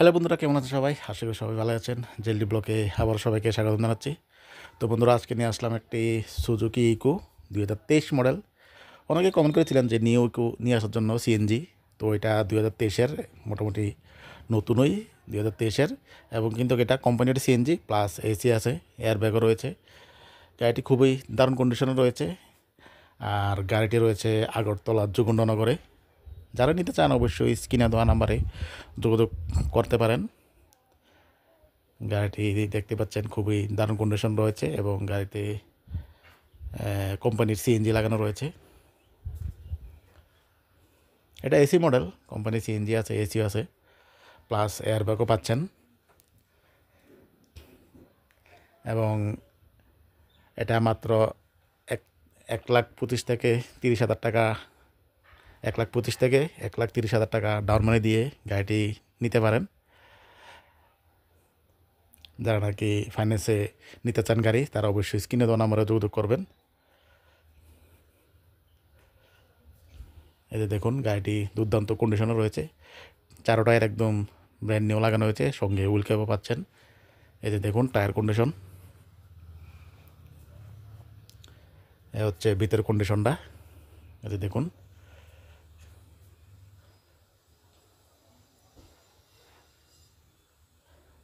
Hello বন্ধুরা, কেমন আছেন সবাই? আশা করি সবাই ভালো আছেন। জেলডি ব্লকে আবার সবাইকে স্বাগত জানাচ্ছি। তো বন্ধুরা, আজকে নিয়ে আসলাম একটি সুজুকি ইকো 2023 মডেল। অনেকে কমেন্ট করেছিলেন যে নিউ ইকো নিয়ে আসার জন্য সিএনজি। তো এটা 2023-এর, মোটামুটি নতুনই 2023-এর, এবং কিন্তু এটা কোম্পানির সিএনজি প্লাস এসি আছে, এয়ার ব্যাগও রয়েছে। গাড়িটি খুবই দারুণ কন্ডিশনে রয়েছে। আর গাড়িটি রয়েছে আগরতলা যোগেন্দ্রনগরে। যারা নিতে চান অবশ্যই স্ক্রিনে দেওয়া নাম্বারে যোগাযোগ করতে পারেন। গাড়িটি দেখতে পাচ্ছেন খুবই দারুণ কন্ডিশন রয়েছে এবং গাড়িতে কোম্পানির সিএনজি লাগানো রয়েছে। এটা এসি মডেল, কোম্পানির সিএনজি আছে, এসিও আছে, প্লাস এয়ারব্যাগও পাচ্ছেন। এবং এটা মাত্র এক 1,25,000 থেকে 30,000 টাকা, 1,25,000 থেকে 1,30,000 টাকা ডাউন মানি দিয়ে গাড়িটি নিতে পারেন। যারা নাকি ফাইন্যান্সে নিতে চান গাড়ি, তারা অবশ্যই স্ক্রিনে দেওয়া নাম্বারে যোগাযোগ করবেন। এই যে দেখুন, গাড়িটি দুর্দান্ত কন্ডিশনে রয়েছে। চারো টায়ার একদম ব্র্যান্ড নিউ লাগানো হয়েছে, সঙ্গে হুইল ক্যাপও পাচ্ছেন। এই যে দেখুন টায়ার কন্ডিশন, এ হচ্ছে ভিতরের কন্ডিশনটা। এই যে দেখুন,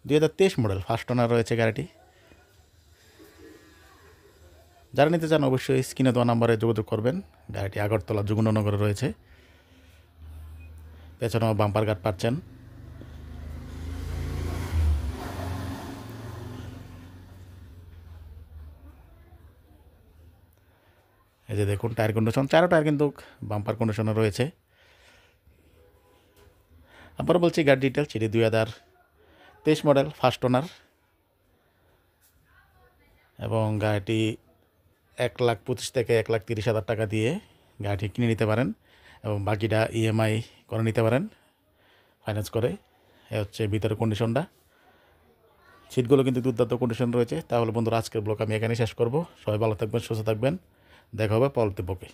2023 মডেল, ফার্স্ট ওনার রয়েছে গাড়িটি। যারা নিতে চান অবশ্যই স্ক্রিনে দেওয়া নাম্বারে যোগাযোগ করবেন। গাড়িটি আগরতলা যোগেন্দ্রনগরে রয়েছে। পেছনেও বাম্পার গার্ড পাচ্ছেন। এই যে দেখুন টায়ার কন্ডিশন, চারো টায়ার কিন্তু বাম্পার কন্ডিশনে রয়েছে। আবার বলছি গাড়ি ডিটেলস, এটি 2023 মডেল, ফার্স্ট ওনার, এবং গাড়িটি 1,25,000 থেকে 1,30,000 টাকা দিয়ে গাড়িটি কিনে নিতে পারেন এবং বাকিটা ইএমআই করে নিতে পারেন, ফাইন্যান্স করে। এ হচ্ছে ভিতরের কন্ডিশনটা। সিটগুলো কিন্তু দুর্দান্ত কন্ডিশন রয়েছে। তাহলে বন্ধুরা, আজকের ব্লগ আমি এখানেই শেষ করব। সবাই ভালো থাকবেন, সুস্থ থাকবেন। দেখা হবে পরবর্তী ব্লগে।